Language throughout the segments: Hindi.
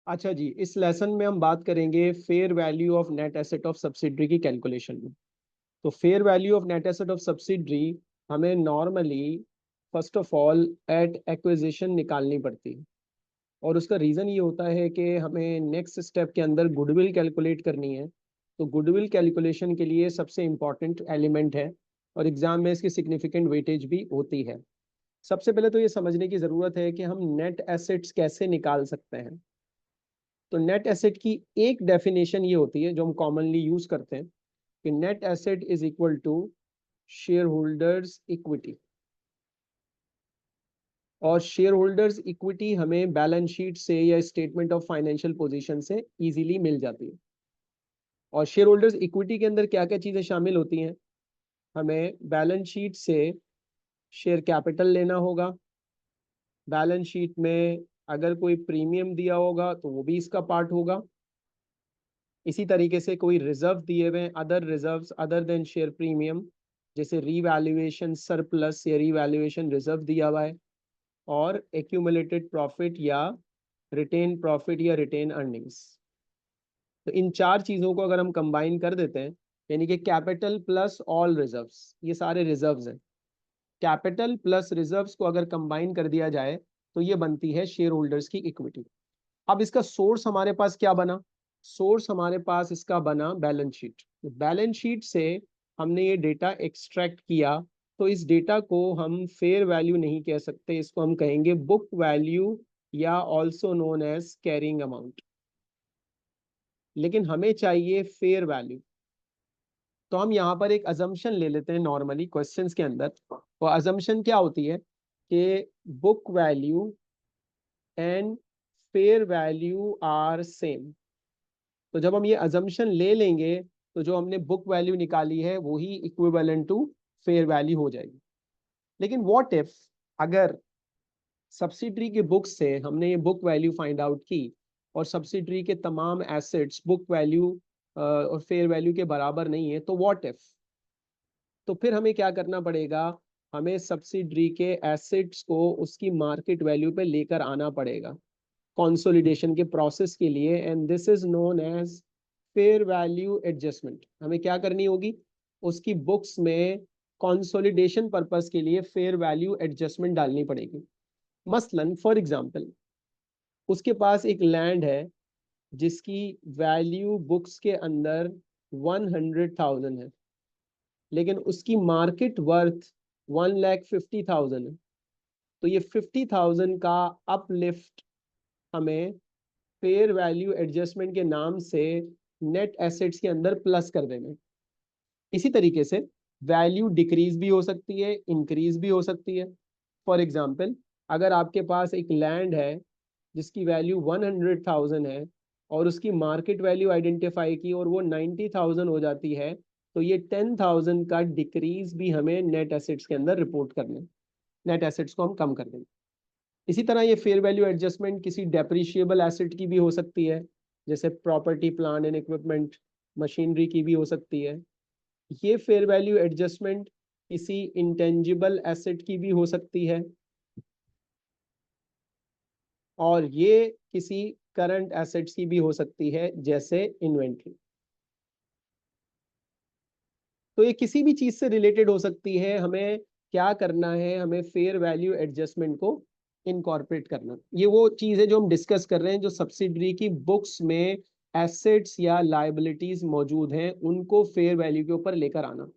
अच्छा जी, इस लेसन में हम बात करेंगे fair value of net asset of subsidiary की कैलकुलेशन में। तो fair value of net asset of subsidiary हमें normally first of all at acquisition निकालनी पड़ती है। और उसका रीज़न ये होता है कि हमें नेक्स्ट स्टेप के अंदर गुडविल कैलकुलेट करनी है। तो गुडविल कैलकुलेशन के लिए सबसे इम्पॉर्टेंट एलिमेंट है, और एग्जाम में इसकी सिग्निफिकेंट वेटेज भी होती है। सबसे पहले तो ये समझने की ज़रूरत है कि हम नेट एसेट्स कैसे निकाल सकते हैं। तो नेट एसेट की एक डेफिनेशन ये होती है जो हम कॉमनली यूज करते हैं, कि net asset is equal to shareholders equity. और शेयर होल्डर्स इक्विटी हमें बैलेंस शीट से या स्टेटमेंट ऑफ फाइनेंशियल पोजीशन से इजीली मिल जाती है। और शेयर होल्डर्स इक्विटी के अंदर क्या क्या चीजें शामिल होती हैं? हमें बैलेंस शीट से शेयर कैपिटल लेना होगा। बैलेंस शीट में अगर कोई प्रीमियम दिया होगा तो वो भी इसका पार्ट होगा। इसी तरीके से कोई रिजर्व दिए हुए other reserves other than share premium, जैसे रीवैल्यूएशन सरप्लस या रीवैल्यूएशन रिजर्व दिया हुआ है। और एक्यूमुलेटेड प्रॉफिट या रिटेन प्रॉफिट या रिटेन अर्निंग्स। तो इन चार चीजों को अगर हम कंबाइन कर देते हैं, यानी कि कैपिटल प्लस ऑल रिजर्व्स, ये सारे रिजर्व्स हैं। कैपिटल प्लस रिजर्व्स को अगर कंबाइन कर दिया जाए तो ये बनती है शेयर होल्डर्स की इक्विटी। अब इसका सोर्स हमारे पास क्या बना? सोर्स हमारे पास इसका बना बैलेंस शीट। बैलेंस शीट से हमने ये डेटा एक्सट्रैक्ट किया। तो इस डेटा को हम फेयर वैल्यू नहीं कह सकते, इसको हम कहेंगे बुक वैल्यू या also known as carrying amount. लेकिन हमें चाहिए फेयर वैल्यू। तो हम यहाँ पर एक अजम्पशन ले लेते हैं नॉर्मली क्वेश्चंस के अंदर। और अजम्पशन क्या होती है कि book value and fair value are same. तो जब हम ये अजम्पशन ले लेंगे तो जो हमने बुक वैल्यू निकाली है वो ही इक्विवेलेंट टू फेयर वैल्यू हो जाएगी। लेकिन व्हाट इफ अगर सब्सिडरी के बुक से हमने ये बुक वैल्यू फाइंड आउट की और सब्सिडरी के तमाम एसेट्स बुक वैल्यू और फेयर वैल्यू के बराबर नहीं है, तो व्हाट इफ? तो फिर हमें क्या करना पड़ेगा? हमें सब्सिडरी के एसेट्स को उसकी मार्केट वैल्यू पे लेकर आना पड़ेगा कंसोलिडेशन के प्रोसेस के लिए, and this is known as fair value adjustment. हमें क्या करनी होगी? उसकी बुक्स में कंसोलिडेशन पर्पस के लिए फेयर वैल्यू एडजस्टमेंट डालनी पड़ेगी। मसलन फॉर एग्जांपल, उसके पास एक लैंड है जिसकी वैल्यू बुक्स के अंदर 100,000 है, लेकिन उसकी मार्केट वर्थ 1,50,000 है। तो ये 50,000 का अपलिफ्ट हमें फेयर वैल्यू एडजस्टमेंट के नाम से नेट एसेट्स के अंदर प्लस कर देंगे। इसी तरीके से वैल्यू डिक्रीज भी हो सकती है, इंक्रीज भी हो सकती है। फॉर एग्जाम्पल, अगर आपके पास एक लैंड है जिसकी वैल्यू 100,000 है और उसकी मार्केट वैल्यू आइडेंटिफाई की और वो 90,000 हो जाती है, तो ये 10,000 का डिक्रीज भी हमें नेट एसेट्स के अंदर रिपोर्ट करना है। नेट एसेट्स को हम कम कर देंगे। इसी तरह ये फेयर वैल्यू एडजस्टमेंट किसी डेप्रिशिएबल एसेट की भी हो सकती है, जैसे property plant and equipment, machinery की भी हो सकती है। ये फेयर वैल्यू एडजस्टमेंट किसी इंटेंजिबल एसेट की भी हो सकती है, और ये किसी करंट एसेट्स की भी हो सकती है, जैसे इन्वेंट्री। तो ये किसी भी चीज से रिलेटेड हो सकती है। हमें क्या करना है? हमें फेयर वैल्यू एडजस्टमेंट को इनकॉर्पोरेट करना। ये वो चीज है जो हम डिस्कस कर रहे हैं, जो सब्सिडरी की बुक्स में एसेट्स या लायबिलिटीज मौजूद हैं उनको फेयर वैल्यू के ऊपर लेकर आना।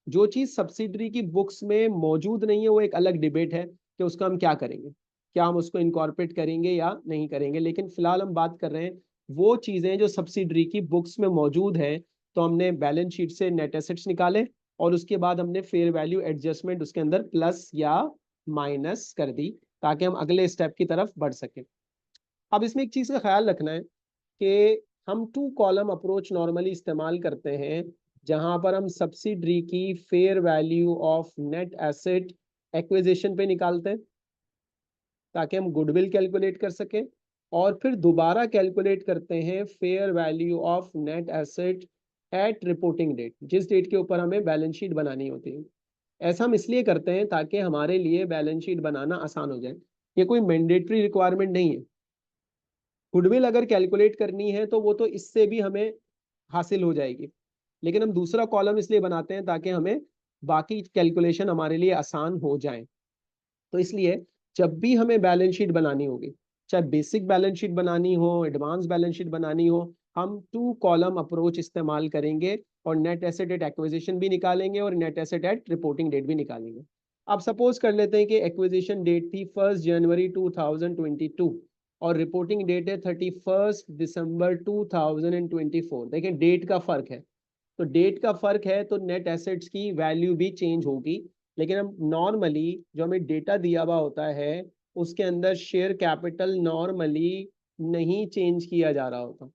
जो चीज सब्सिडरी की बुक्स में मौजूद नहीं है वो एक अलग डिबेट है कि उसका हम क्या करेंगे, क्या हम उसको इनकॉर्पोरेट करेंगे या नहीं करेंगे। लेकिन फिलहाल हम बात कर रहे हैं वो चीजें जो सब्सिडरी की बुक्स में मौजूद है। तो हमने बैलेंस शीट से नेट एसेट्स निकाले और उसके बाद हमने फेयर वैल्यू एडजस्टमेंट उसके अंदर प्लस या माइनस कर दी, ताकि हम अगले स्टेप की तरफ बढ़ सके। अब इसमें एक चीज का ख्याल रखना है कि हम टू कॉलम अप्रोच नॉर्मली इस्तेमाल करते हैं, जहां पर हम सब्सिडरी की fair value of net asset acquisition पे निकालते हैं ताकि हम गुडविल कैलकुलेट कर सकें, और फिर दोबारा कैलकुलेट करते हैं fair value of net asset at reporting date, जिस डेट के ऊपर हमें बैलेंस शीट बनानी होती है। ऐसा हम इसलिए करते हैं ताकि हमारे लिए बैलेंस शीट बनाना आसान हो जाए। ये कोई मैंडेटरी रिक्वायरमेंट नहीं है। गुडविल अगर कैलकुलेट करनी है तो वो तो इससे भी हमें हासिल हो जाएगी, लेकिन हम दूसरा कॉलम इसलिए बनाते हैं ताकि हमें बाकी कैलकुलेशन हमारे लिए आसान हो जाए। तो इसलिए जब भी हमें बैलेंस शीट बनानी होगी, चाहे बेसिक बैलेंस शीट बनानी हो, एडवांस बैलेंस शीट बनानी हो, हम 2 कॉलम अप्रोच इस्तेमाल करेंगे और नेट एसेट एट एक्विजिशन भी निकालेंगे और net asset at reporting date भी निकालेंगे। अब सपोज कर लेते हैं कि एक्विजिशन डेट थी 1 जनवरी 2022 और रिपोर्टिंग डेट है 31 दिसंबर 2024। देखें डेट का फर्क है, तो डेट का फर्क है तो नेट एसेट्स की वैल्यू भी चेंज होगी। लेकिन हम नॉर्मली जो हमें डेटा दिया हुआ होता है उसके अंदर शेयर कैपिटल नॉर्मली नहीं चेंज किया जा रहा होता,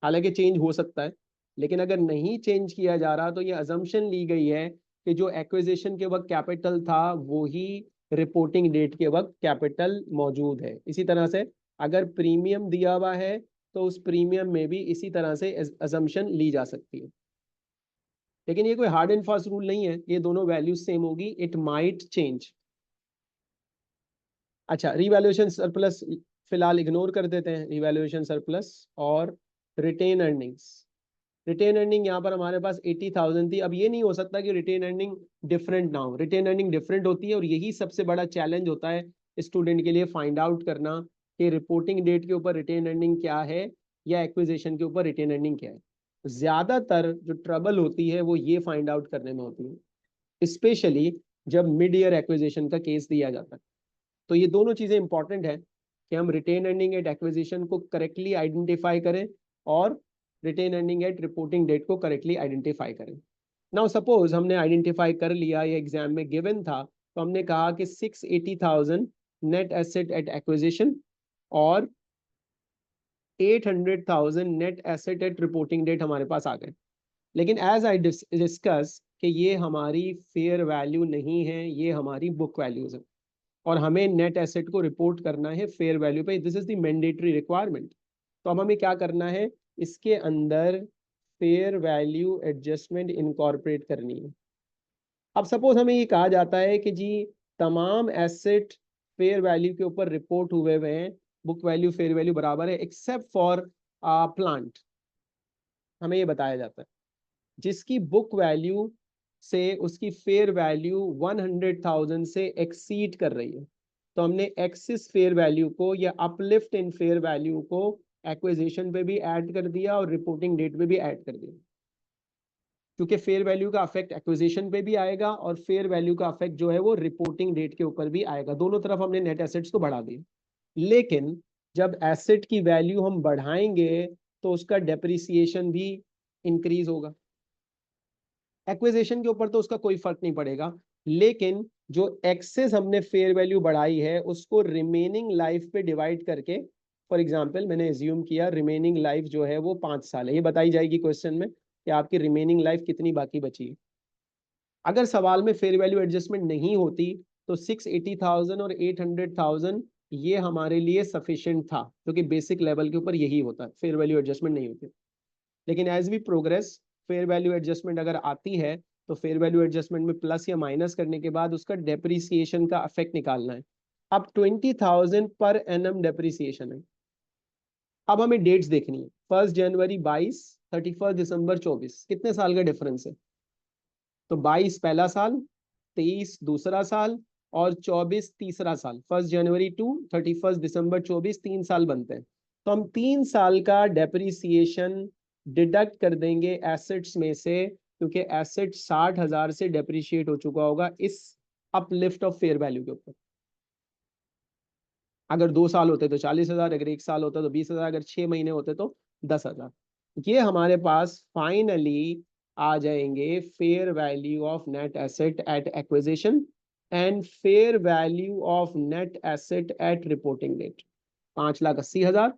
हालांकि चेंज हो सकता है, लेकिन अगर नहीं चेंज किया जा रहा तो ये अजम्पशन ली गई है कि जो एक्विजिशन के वक्त कैपिटल था वो ही रिपोर्टिंग डेट के वक्त कैपिटल मौजूद है। इसी तरह से अगर प्रीमियम दिया हुआ है तो उस प्रीमियम में भी इसी तरह से अजम्पशन ली जा सकती है। लेकिन ये कोई हार्ड एंड फास्ट रूल नहीं है, ये दोनों वैल्यूज सेम होगी, इट माइट चेंज। अच्छा, रिवैल्यूएशन सरप्लस फिलहाल इग्नोर कर देते हैं, रिवैल्यूएशन सरप्लस और रिटेन अर्निंग्स। रिटेन अर्निंग यहाँ पर हमारे पास 80,000 थी। अब ये नहीं हो सकता कि रिटेन अर्निंग डिफरेंट ना हो, रिटेन अर्निंग डिफरेंट होती है और यही सबसे बड़ा चैलेंज होता है स्टूडेंट के लिए, फाइंड आउट करना कि रिपोर्टिंग डेट के ऊपर रिटेन अर्निंग क्या है या एक्विजिशन के ऊपर रिटेन अर्निंग क्या है। ज्यादातर जो ट्रबल होती है वो ये फाइंड आउट करने में होती है, स्पेशली जब मिड ईयर एक्विजिशन का केस दिया जाता है। तो ये दोनों चीजें इंपॉर्टेंट है कि हम रिटेन अर्निंग एट एक्विजिशन को करेक्टली आइडेंटिफाई करें और retain earning at reporting date को करेक्टली आइडेंटिफाई करें। नाउ सपोज हमने आइडेंटिफाई कर लिया, ये एग्जाम में गिवन था, तो हमने कहा कि 680,000 नेट एसेट एट एक्विजिशन और 800,000 net asset at reporting date हमारे पास आ गए। लेकिन एज आई डिस्कस कि ये हमारी फेयर वैल्यू नहीं है, ये हमारी बुक वैल्यूज है और हमें नेट एसेट को रिपोर्ट करना है फेयर वैल्यू पे, this is the mandatory requirement. तो अब हमें क्या करना है, इसके अंदर फेयर वैल्यू एडजस्टमेंट इनकॉर्पोरेट करनी है। अब सपोज हमें ये कहा जाता है कि जी तमाम एसेट फेयर वैल्यू के ऊपर रिपोर्ट हुए हुए हैं, बुक वैल्यू फेयर वैल्यू बराबर है एक्सेप्ट फॉर प्लांट। हमें ये बताया जाता है जिसकी बुक वैल्यू से उसकी फेयर वैल्यू 100,000 से एक्सीड कर रही है, तो हमने एक्सिस फेयर वैल्यू को या अपलिफ्ट इन फेयर वैल्यू को एक्विजिशन पे भी ऐड कर दिया और रिपोर्टिंग डेट पे भी ऐड कर दिया, क्योंकि फेयर वैल्यू का अफेक्ट एक्विजिशन पे भी आएगा और फेयर वैल्यू का अफेक्ट जो है वो रिपोर्टिंग डेट के ऊपर भी आएगा, दोनों तरफ हमने नेट एसेट्स को बढ़ा दिया। लेकिन जब एसेट की वैल्यू हम बढ़ाएंगे तो उसका डेप्रिसिएशन भी इंक्रीज होगा। एक्विजिशन के ऊपर तो उसका कोई फर्क नहीं पड़ेगा, लेकिन जो एक्सेस हमने फेयर वैल्यू बढ़ाई है उसको रिमेनिंग लाइफ पे डिवाइड करके, फॉर एग्जांपल मैंने एज्यूम किया रिमेनिंग लाइफ जो है वो 5 साल है, ये बताई जाएगी क्वेश्चन में कि आपकी रिमेनिंग लाइफ कितनी बाकी बची है। अगर सवाल में फेयर वैल्यू एडजस्टमेंट नहीं होती तो 680,000 और 800,000 ये हमारे लिए सफिशिएंट था, क्योंकि बेसिक लेवल के ऊपर यही होता है, फेयर वैल्यू एडजस्टमेंट नहीं होती। लेकिन as we progress fair value adjustment अगर आती है तो फेयर वैल्यू एडजस्टमेंट में प्लस या माइनस करने के बाद उसका डेप्रिसिएशन का इफेक्ट निकालना है। अब 20,000 पर एनम डेप्रिसिएशन है। अब हमें डेट्स देखनी है, 1 जनवरी 22, 31 दिसंबर 24, कितने साल का डिफरेंस है? तो 22 पहला साल, 23 दूसरा साल और 24 तीसरा साल। 1 जनवरी टू 31 दिसंबर 24 3 साल बनते हैं। तो हम 3 साल का डेप्रिसिएशन डिडक्ट कर देंगे एसेट्स में से, क्योंकि एसेट 60,000 से डेप्रिशिएट हो चुका होगा इस अपलिफ्ट ऑफ फेयर वैल्यू के ऊपर। अगर 2 साल होते तो 40,000, अगर 1 साल होता तो 20,000, अगर 6 महीने होते तो 10,000। ये हमारे पास फाइनली आ जाएंगे fair value of net asset at acquisition and fair value of net asset at reporting date, 5,80,000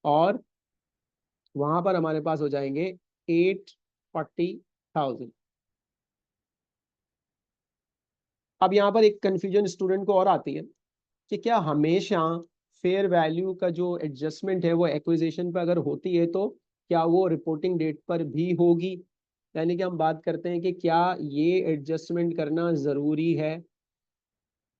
और वहां पर हमारे पास हो जाएंगे 840,000। अब यहाँ पर एक कंफ्यूजन स्टूडेंट को और आती है कि क्या हमेशा फेयर वैल्यू का जो एडजस्टमेंट है वो एक्विजिशन पर अगर होती है तो क्या वो रिपोर्टिंग डेट पर भी होगी? यानी कि हम बात करते हैं कि क्या ये एडजस्टमेंट करना जरूरी है।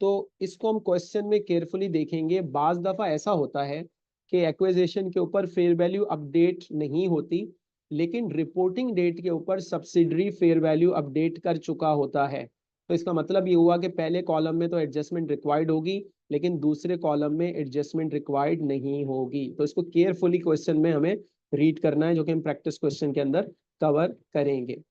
तो इसको हम क्वेश्चन में केयरफुली देखेंगे। बाज दफा ऐसा होता है कि एक्विजिशन के ऊपर फेयर वैल्यू अपडेट नहीं होती, लेकिन रिपोर्टिंग डेट के ऊपर सब्सिडरी फेयर वैल्यू अपडेट कर चुका होता है। तो इसका मतलब ये हुआ कि पहले कॉलम में तो एडजस्टमेंट रिक्वायर्ड होगी, लेकिन दूसरे कॉलम में एडजस्टमेंट रिक्वायर्ड नहीं होगी। तो इसको केयरफुली क्वेश्चन में हमें रीड करना है, जो कि हम प्रैक्टिस क्वेश्चन के अंदर कवर करेंगे।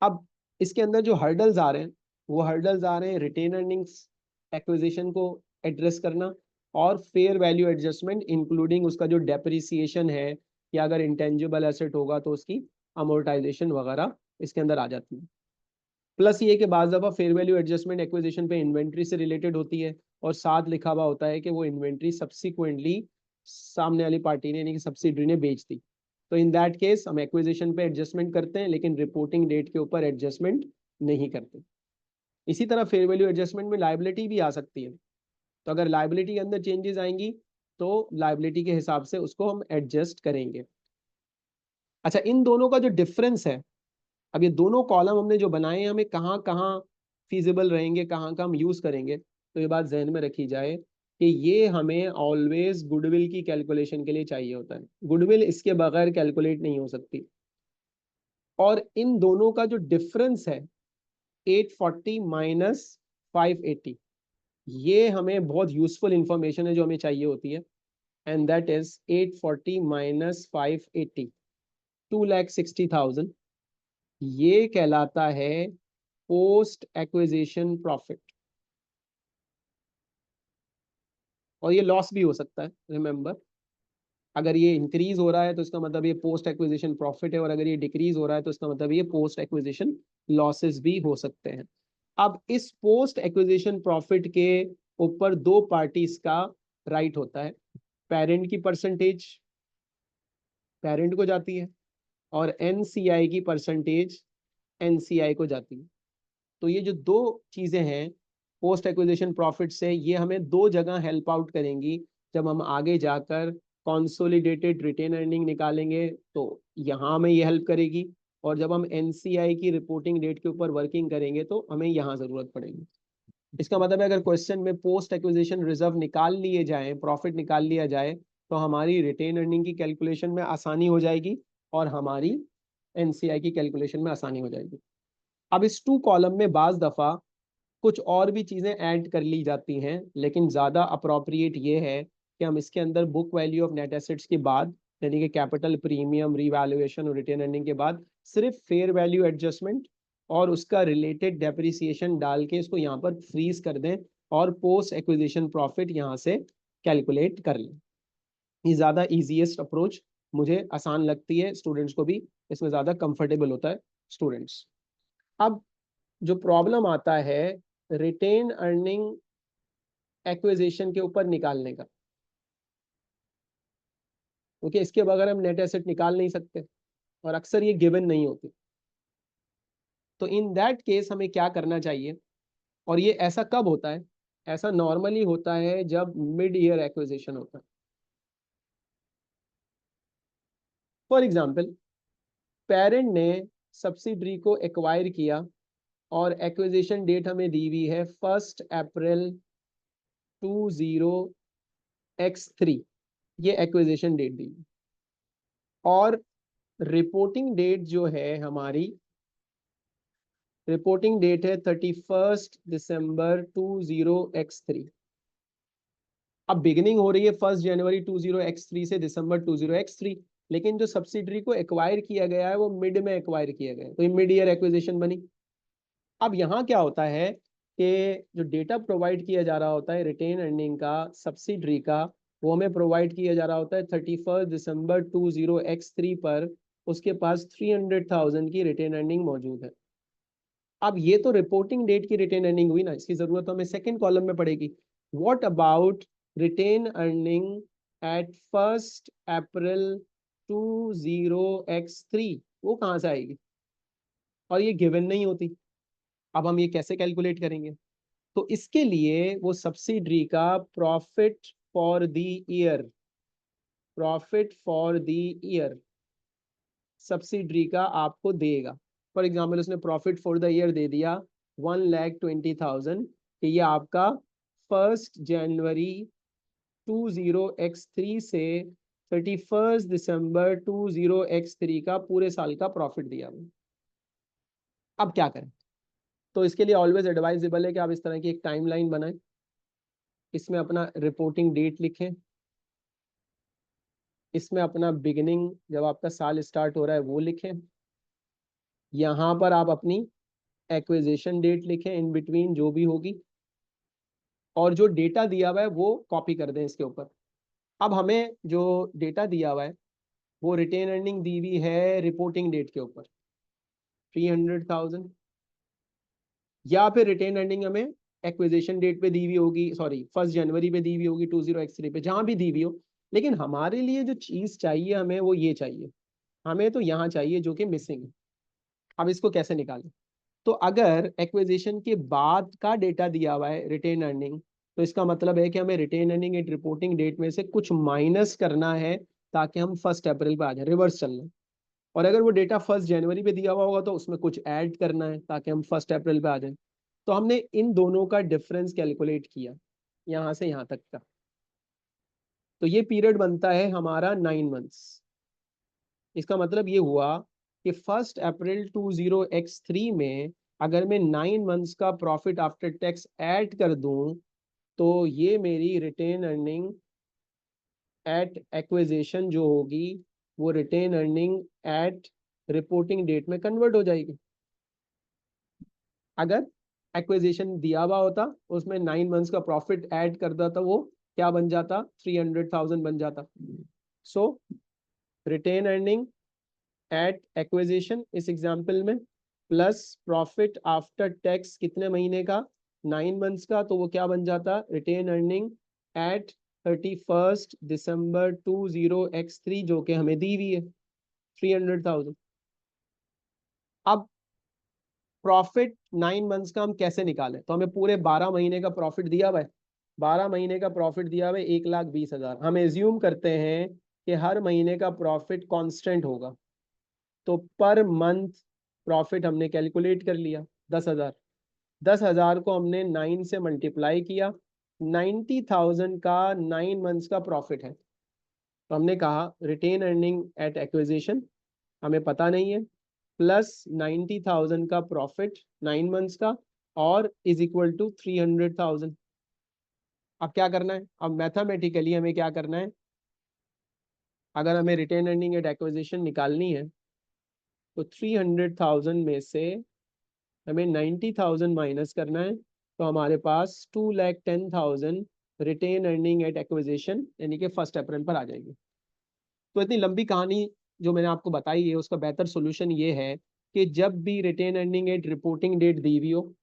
अब इसके अंदर जो हर्डल्स आ रहे हैं, वो हर्डल्स आ रहे हैं रिटेन अर्निंग्स एक्विजिशन को एड्रेस करना, और फेयर वैल्यू एडजस्टमेंट इंक्लूडिंग उसका जो डेप्रिसिएशन है, या अगर इंटेंजिबल एसेट होगा तो उसकी अमोर्टाइजेशन वगैरह इसके अंदर आ जाती है। प्लस ये कि बाज़ दफ़ा फेयर वैल्यू एडजस्टमेंट एक्विजिशन पे इन्वेंट्री से रिलेटेड होती है, और साथ लिखा हुआ होता है कि वो इन्वेंट्री सब्सिक्वेंटली सामने वाली पार्टी ने यानी कि सब्सिडरी ने बेच दी। तो इन दैट केस हम एक्विजिशन पे एडजस्टमेंट करते हैं, लेकिन रिपोर्टिंग डेट के ऊपर एडजस्टमेंट नहीं करते। इसी तरह फेयर वैल्यू एडजस्टमेंट में लायबिलिटी भी आ सकती है। तो अगर लायबिलिटी के अंदर चेंजेस आएंगी तो लायबिलिटी के हिसाब से उसको हम एडजस्ट करेंगे। अच्छा, इन दोनों का जो डिफरेंस है, अब ये दोनों कॉलम हमने जो बनाए हैं, हमें कहाँ कहाँ फीजिबल रहेंगे, कहाँ कहाँ हम यूज करेंगे, तो ये बात जहन में रखी जाए कि ये हमें ऑलवेज गुडविल की कैलकुलेशन के लिए चाहिए होता है। गुडविल इसके बगैर कैलकुलेट नहीं हो सकती। और इन दोनों का जो डिफरेंस है 840 माइनस 580, ये हमें बहुत यूजफुल इंफॉर्मेशन है जो हमें चाहिए होती है। And that is 840 minus 580, 2,60,000। ये कहलाता है पोस्ट एक्विजिशन प्रॉफिट, और ये लॉस भी हो सकता है। रिमेंबर, अगर ये इंक्रीज हो रहा है तो इसका मतलब ये पोस्ट एक्विजिशन प्रॉफिट है, और अगर ये डिक्रीज हो रहा है तो इसका मतलब ये पोस्ट एक्विजिशन लॉसेस भी हो सकते हैं। अब इस पोस्ट एक्विजिशन प्रॉफिट के ऊपर दो पार्टीज का राइट होता है। पेरेंट की परसेंटेज पेरेंट को जाती है, और एनसीआई की परसेंटेज एनसीआई को जाती है। तो ये जो दो चीजें हैं पोस्ट एक्विजिशन प्रॉफिट से, ये हमें दो जगह हेल्प आउट करेंगी। जब हम आगे जाकर कॉन्सोलिडेटेड रिटेन अर्निंग निकालेंगे तो यहाँ हमें ये हेल्प करेगी, और जब हम एनसीआई की रिपोर्टिंग डेट के ऊपर वर्किंग करेंगे तो हमें यहाँ जरूरत पड़ेगी। इसका मतलब है अगर क्वेश्चन में पोस्ट एक्विजिशन रिजर्व निकाल लिए जाए, प्रॉफिट निकाल लिया जाए, तो हमारी रिटेन अर्निंग की कैलकुलेशन में आसानी हो जाएगी, और हमारी एनसीआई की कैलकुलेशन में आसानी हो जाएगी। अब इस टू कॉलम में बाज दफा कुछ और भी चीजें ऐड कर ली जाती हैं, लेकिन ज्यादा अप्रोप्रिएट ये है कि हम इसके अंदर book value of net assets के बाद, यानी कि कैपिटल प्रीमियम रीवैल्यूएशन और रिटेन अर्निंग के बाद, सिर्फ फेयर वैल्यू एडजस्टमेंट और उसका रिलेटेड डेप्रिसिएशन डाल के इसको यहाँ पर फ्रीज कर दें, और पोस्ट एक्विजिशन प्रॉफिट यहाँ से कैलकुलेट कर लें। ये ज्यादा इजीएस्ट अप्रोच मुझे आसान लगती है, स्टूडेंट्स को भी इसमें ज्यादा कंफर्टेबल होता है स्टूडेंट्स। अब जो प्रॉब्लम आता है रिटेन अर्निंग एक्विजिशन के ऊपर निकालने का, क्योंकि इसके बगैर हम नेट एसेट निकाल नहीं सकते, और अक्सर ये गिवन नहीं होती। तो इन दैट केस हमें क्या करना चाहिए, और ये ऐसा कब होता है? ऐसा नॉर्मली होता है जब मिड ईयर एक्विजिशन होता है। फॉर एग्जाम्पल, पेरेंट ने सब्सिडरी को एक्वायर किया, और एक्विजिशन डेट हमें दी हुई है 1 अप्रैल 20x3, ये एक्विजिशन डेट दी। और रिपोर्टिंग डेट जो है हमारी, रिपोर्टिंग डेट है 31 दिसंबर 20x3। अब बिगिनिंग हो रही है 1 जनवरी 20x3 से दिसंबर 20x3, लेकिन जो सब्सिडरी को एक्वायर किया गया है वो मिड में एक्वायर किया गया है, तो ये मिड ईयर एक्विजिशन बनी। अब यहाँ क्या होता है कि जो डेटा प्रोवाइड किया जा रहा होता है रिटेन अर्निंग का सब्सिडरी का, वो हमें प्रोवाइड किया जा रहा होता है 31 दिसंबर 20x3 पर। उसके पास 300,000 की रिटेन अर्निंग मौजूद है। अब ये तो रिपोर्टिंग डेट की रिटेन अर्निंग हुई ना, इसकी जरूरत तो हमें सेकंड कॉलम में पड़ेगी। What about retain earning at 1 April 20x3, वो कहाँ से आएगी? और ये गिवन नहीं होती। अब हम ये कैसे कैलकुलेट करेंगे? तो इसके लिए वो सब्सिडरी का profit for the year, profit for the year subsidiary का आपको देगा। फॉर एग्जाम्पल, उसने प्रॉफिट फॉर द ईयर दे दिया 1,20,000, कि ये आपका 1 जनवरी 20x3 से 31 दिसंबर 20x3 का पूरे साल का प्रॉफिट दिया हुआ। अब क्या करें? तो इसके लिए ऑलवेज एडवाइजेबल है कि आप इस तरह की एक टाइमलाइन बनाएं, इसमें अपना रिपोर्टिंग डेट लिखें, इसमें अपना बिगिनिंग जब आपका साल स्टार्ट हो रहा है वो लिखें, यहाँ पर आप अपनी एक्विजिशन डेट लिखें इन बिटवीन जो भी होगी, और जो डेटा दिया हुआ है वो कॉपी कर दें इसके ऊपर। अब हमें जो डेटा दिया हुआ है वो रिटेन अर्निंग दी हुई है रिपोर्टिंग डेट के ऊपर 300,000, या फिर रिटेन अर्निंग हमें एक्विजिशन डेट पे दी हुई होगी, सॉरी 1 जनवरी पे दी हुई होगी 20x3 पे, जहां भी दी हुई हो। लेकिन हमारे लिए जो चीज चाहिए हमें वो ये चाहिए, हमें तो यहाँ चाहिए जो कि मिसिंग है। अब इसको कैसे निकालें? तो अगर एक्विजिशन के बाद का डेटा दिया हुआ है रिटेन अर्निंग, तो इसका मतलब है कि हमें retain earning at reporting date में से कुछ माइनस करना है ताकि हम 1 अप्रैल पे आ जाए, रिवर्स चलना है। और अगर वो डेटा 1 जनवरी पे दिया हुआ होगा तो उसमें कुछ ऐड करना है ताकि हम 1 अप्रैल पे आ जाए। तो हमने इन दोनों का डिफरेंस कैलकुलेट किया यहाँ से यहाँ तक का, तो ये पीरियड बनता है हमारा 9 मंथ्स। इसका मतलब ये हुआ कि 1 अप्रैल 20x3 में अगर मैं 9 मंथ्स का प्रॉफिट आफ्टर टैक्स ऐड कर दूं तो ये मेरी रिटेन अर्निंग एट एक्विजिशन जो होगी वो retain earning at reporting date में कन्वर्ट हो जाएगी। अगर एक्विजिशन दिया हुआ होता उसमें 9 मंथ्स का प्रॉफिट ऐड करता था, वो क्या बन जाता? 300,000 बन जाता। सो रिटेन अर्निंग एट एक्विजिशन इस एग्जांपल में प्लस प्रॉफिट आफ्टर टैक्स कितने महीने का? 9 मंथ्स का, तो वो क्या बन जाता? रिटेन अर्निंग एट 31 दिसंबर 20x3 जो कि हमें दी हुई है 300,000। अब प्रॉफिट 9 मंथ्स का हम कैसे निकालें? तो हमें पूरे 12 महीने का प्रॉफिट दिया हुआ है, 12 महीने का प्रॉफिट दिया हुआ है 1,20,000। हम एज्यूम करते हैं कि हर महीने का प्रॉफिट कांस्टेंट होगा, तो पर मंथ प्रॉफिट हमने कैलकुलेट कर लिया 10,000। 10,000 को हमने 9 से मल्टीप्लाई किया, 90,000 का 9 मंथ्स का प्रॉफिट है। तो हमने कहा रिटेन अर्निंग एट एक्विजिशन हमें पता नहीं है, प्लस 90,000 का प्रॉफिट 9 मंथ्स का और इज इक्वल टू 300,000। अब क्या करना है? अब मैथमेटिकली हमें क्या करना है? अगर हमें रिटेन अर्निंग एट एक्विजिशन निकालनी है तो 300,000 में से हमें 90,000 माइनस करना है, तो हमारे पास 2,10,000 रिटेन अर्निंग एट एक्विजिशन यानी कि 1 अप्रैल पर आ जाएगी। तो इतनी लंबी कहानी जो मैंने आपको बताई है उसका बेहतर सोल्यूशन ये है कि जब भी retained earning at reporting date दी हुई हो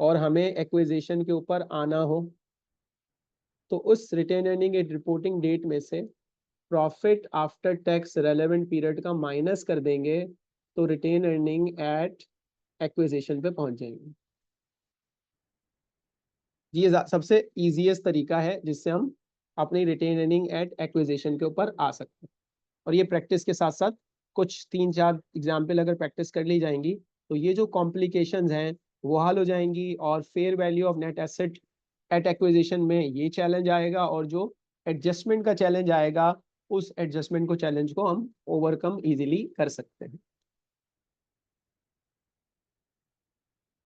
और हमें एक्विजिशन के ऊपर आना हो, तो उस retain earning at reporting date में से profit after tax relevant period का माइनस कर देंगे, तो रिटेन अर्निंग एट एक्विजिशन पे पहुंच जाएंगे। ये सबसे इजीएस्ट तरीका है जिससे हम अपनी रिटेन अर्निंग एट एक्विजिशन के ऊपर आ सकते हैं। और ये प्रैक्टिस के साथ साथ कुछ 3-4 एग्जाम्पल अगर प्रैक्टिस कर ली जाएंगी तो ये जो कॉम्प्लिकेशंस हैं वो हल हो जाएंगी, और fair value of net asset at acquisition में ये चैलेंज आएगा, और जो एडजस्टमेंट का चैलेंज आएगा उस एडजस्टमेंट को चैलेंज को हम ओवरकम इजीली कर सकते हैं।